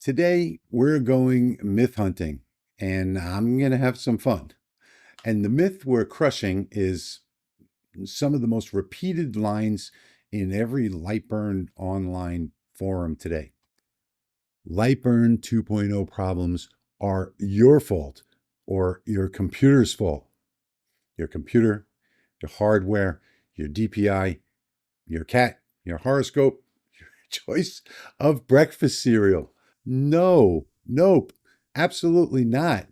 Today, we're going myth hunting, and I'm going to have some fun. And the myth we're crushing is some of the most repeated lines in every Lightburn online forum today. Lightburn 2.0 problems are your fault or your computer's fault. Your computer, your hardware, your DPI, your cat, your horoscope, your choice of breakfast cereal. No, nope, absolutely not.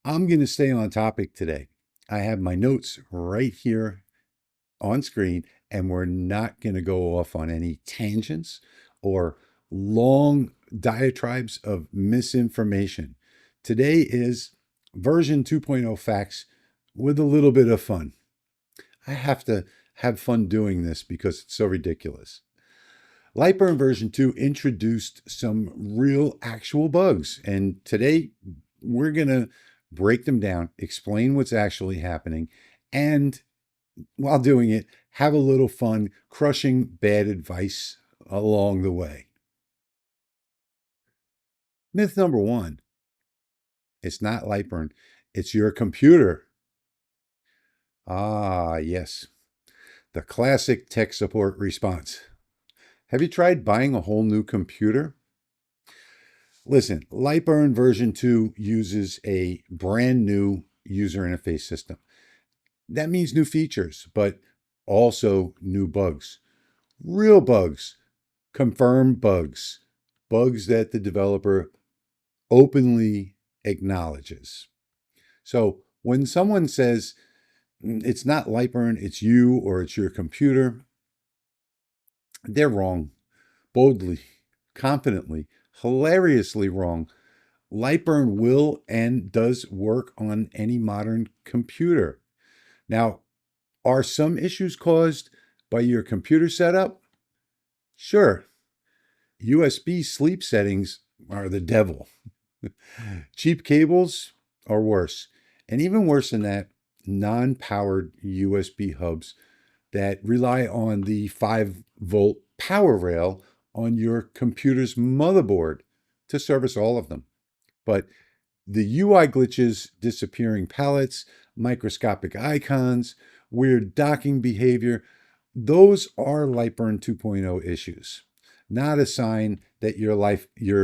I'm going to stay on topic today. I have my notes right here on screen, and we're not going to go off on any tangents or long diatribes of misinformation. Today is version 2.0 facts with a little bit of fun. I have to have fun doing this because it's so ridiculous. Lightburn version 2 introduced some real actual bugs, and today we're going to break them down, explain what's actually happening, and while doing it, have a little fun crushing bad advice along the way. Myth number one, it's not Lightburn, it's your computer. Ah, yes, the classic tech support response. Have you tried buying a whole new computer? Listen, Lightburn version 2 uses a brand new user interface system. That means new features, but also new bugs. Real bugs, confirmed bugs, bugs that the developer openly acknowledges. So when someone says it's not Lightburn, it's you or it's your computer, they're wrong. Boldly, confidently, hilariously wrong. Lightburn will and does work on any modern computer. Now, are some issues caused by your computer setup? Sure. USB sleep settings are the devil. Cheap cables are worse. And even worse than that, non-powered USB hubs that rely on the 5-volt power rail on your computer's motherboard to service all of them. But the UI glitches, disappearing palettes, microscopic icons, weird docking behavior, those are Lightburn 2.0 issues, not a sign that your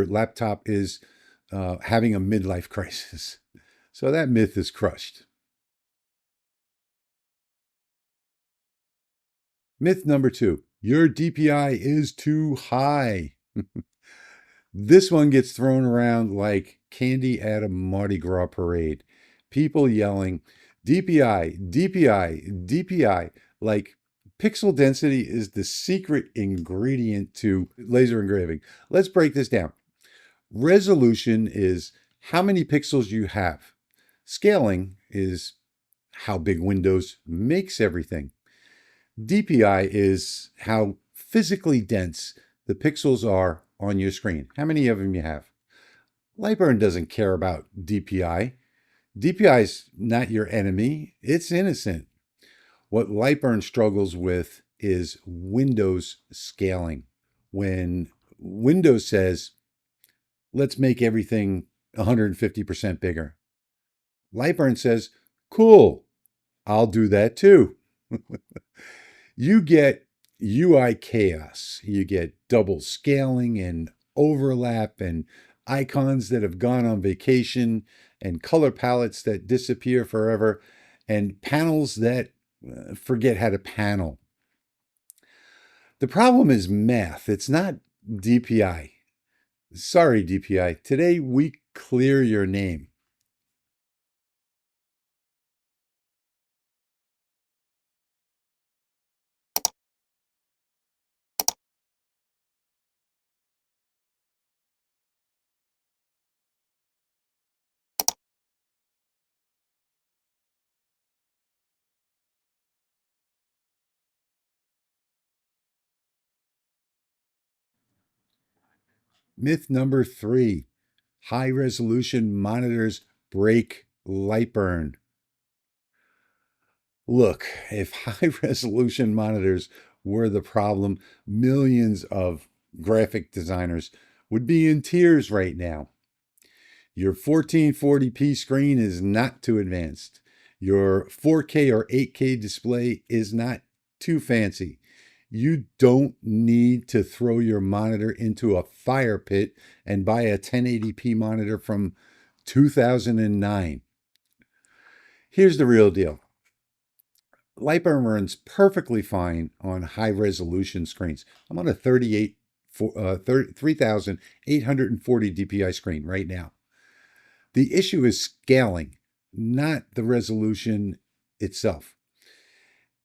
laptop is having a midlife crisis. So that myth is crushed. Myth number two, your DPI is too high. This one gets thrown around like candy at a Mardi Gras parade. People yelling, DPI, DPI, DPI, like pixel density is the secret ingredient to laser engraving. Let's break this down. Resolution is how many pixels you have. Scaling is how big Windows makes everything. DPI is how physically dense the pixels are on your screen. How many of them you have. Lightburn doesn't care about DPI. DPI is not your enemy. It's innocent. What Lightburn struggles with is Windows scaling. When Windows says, let's make everything 150% bigger, Lightburn says, cool, I'll do that too. You get UI chaos. You get double scaling and overlap and icons that have gone on vacation and color palettes that disappear forever and panels that forget how to panel. The problem is math. It's not DPI. Sorry, DPI. Today we clear your name. Myth number three, high resolution monitors break Lightburn. Look, if high resolution monitors were the problem, millions of graphic designers would be in tears right now. Your 1440p screen is not too advanced. Your 4K or 8K display is not too fancy. You don't need to throw your monitor into a fire pit and buy a 1080p monitor from 2009. Here's the real deal. LightBurn runs perfectly fine on high-resolution screens. I'm on a 3840 DPI screen right now. The issue is scaling, not the resolution itself.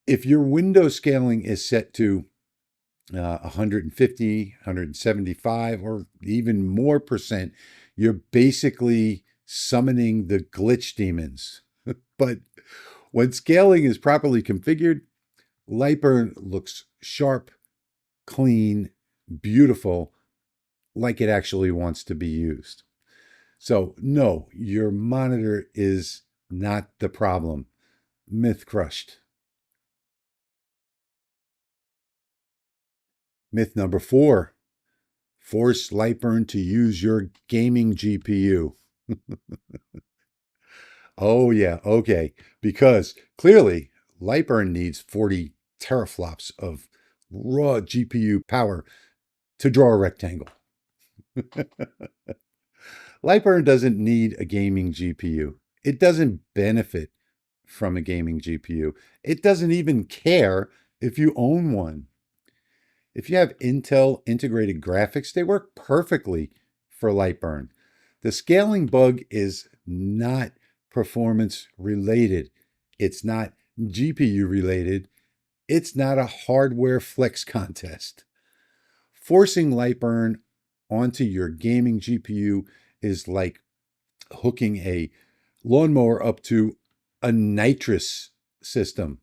If your window scaling is set to 150, 175, or even more percent, you're basically summoning the glitch demons. But when scaling is properly configured, LightBurn looks sharp, clean, beautiful, like it actually wants to be used. So no, your monitor is not the problem. Myth crushed. Myth number 4, force LightBurn to use your gaming GPU. Oh yeah, okay, because clearly LightBurn needs 40 teraflops of raw GPU power to draw a rectangle. LightBurn doesn't need a gaming GPU. It doesn't benefit from a gaming GPU. It doesn't even care if you own one. If you have Intel integrated graphics, they work perfectly for LightBurn. The scaling bug is not performance related. It's not GPU related. It's not a hardware flex contest. Forcing LightBurn onto your gaming GPU is like hooking a lawnmower up to a nitrous system.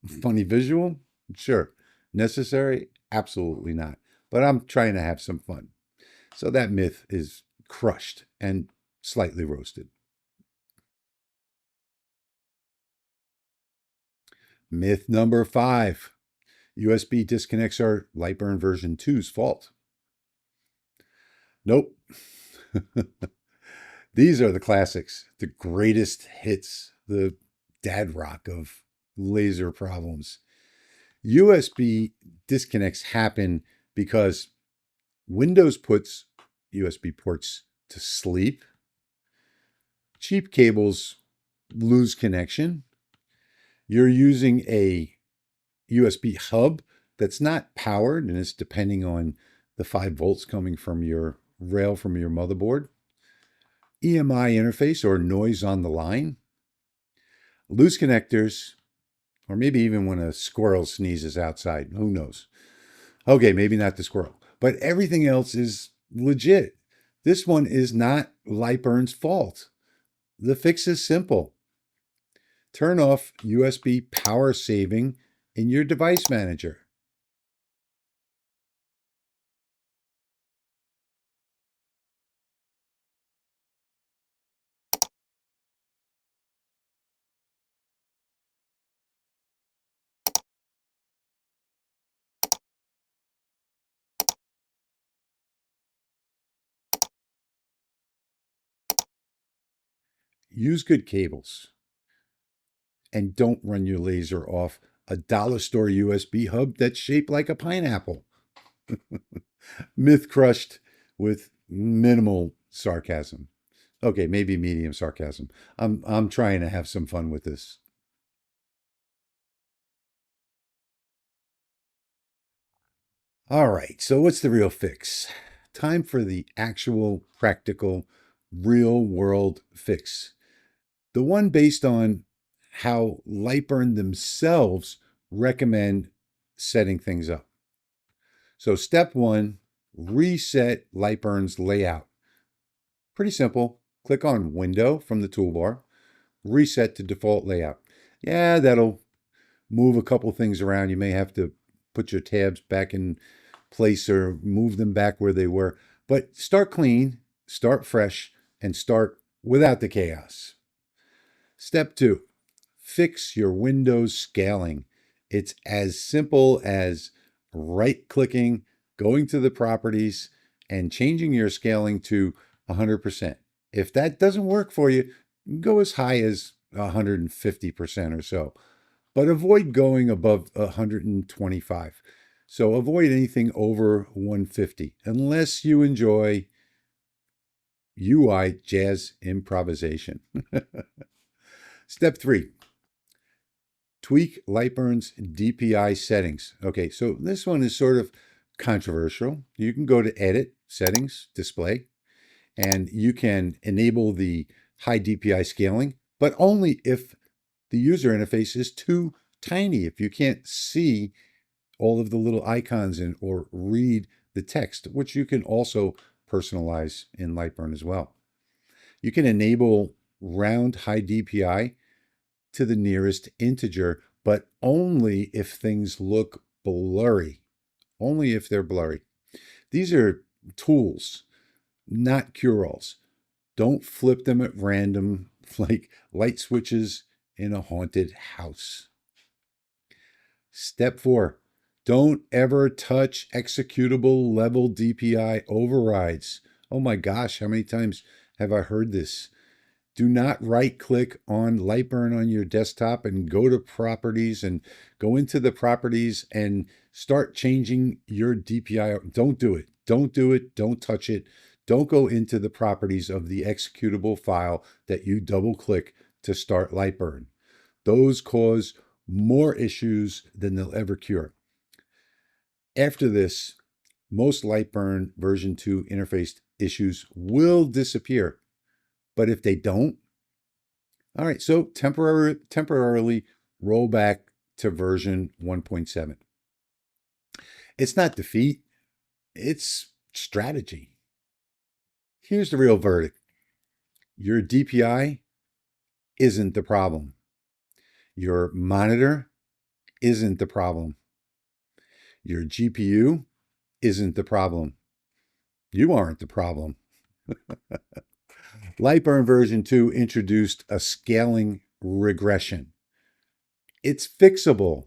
Funny visual? Sure. Necessary? Absolutely not. But I'm trying to have some fun. So that myth is crushed and slightly roasted. Myth number 5. USB disconnects are LightBurn version 2's fault. Nope. These are the classics, the greatest hits, the dad rock of laser problems. USB disconnects happen because Windows puts USB ports to sleep. Cheap cables lose connection. You're using a USB hub that's not powered and it's depending on the 5 volts coming from your rail from your motherboard. EMI interface or noise on the line. Loose connectors, or maybe even when a squirrel sneezes outside, who knows? Okay, maybe not the squirrel, but everything else is legit. This one is not LightBurn's fault. The fix is simple. Turn off USB power saving in your device manager. Use good cables. And don't run your laser off a dollar store USB hub that's shaped like a pineapple. Myth crushed with minimal sarcasm. Okay, maybe medium sarcasm. I'm trying to have some fun with this. All right, so what's the real fix? Time for the actual, practical, real world fix. The one based on how LightBurn themselves recommend setting things up. So step 1, reset LightBurn's layout. Pretty simple. Click on Window from the toolbar, reset to default layout. Yeah, that'll move a couple things around. You may have to put your tabs back in place or move them back where they were. But start clean, start fresh, and start without the chaos. Step 2, fix your Windows scaling. It's as simple as right-clicking, going to the properties, and changing your scaling to 100%. If that doesn't work for you, go as high as 150% or so, but avoid going above 125. So avoid anything over 150 unless you enjoy UI jazz improvisation. Step 3, tweak LightBurn's DPI settings. Okay, so this one is sort of controversial. You can go to Edit, Settings, Display, and you can enable the high DPI scaling, but only if the user interface is too tiny, if you can't see all of the little icons or read the text, which you can also personalize in LightBurn as well. You can enable round high DPI to the nearest integer, but only if things look blurry, only if they're blurry. These are tools, not cure-alls. Don't flip them at random like light switches in a haunted house. Step 4, don't ever touch executable level DPI overrides. Oh my gosh, how many times have I heard this? Do not right-click on LightBurn on your desktop and go to Properties and go into the Properties and start changing your DPI. Don't do it. Don't do it. Don't touch it. Don't go into the properties of the executable file that you double-click to start LightBurn. Those cause more issues than they'll ever cure. After this, most LightBurn version 2 interface issues will disappear. But if they don't, all right, so temporarily roll back to version 1.7. It's not defeat, it's strategy. Here's the real verdict. Your DPI isn't the problem. Your monitor isn't the problem. Your GPU isn't the problem. You aren't the problem. LightBurn version 2 introduced a scaling regression. It's fixable.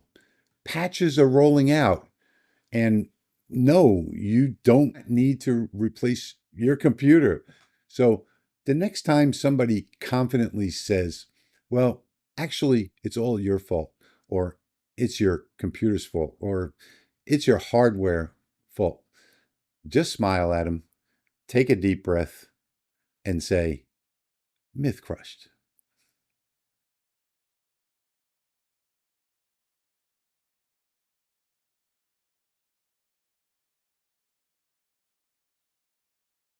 Patches are rolling out. And no, you don't need to replace your computer. So the next time somebody confidently says, well, actually, it's all your fault, or it's your computer's fault, or it's your hardware fault, just smile at them, take a deep breath, and say, myth crushed.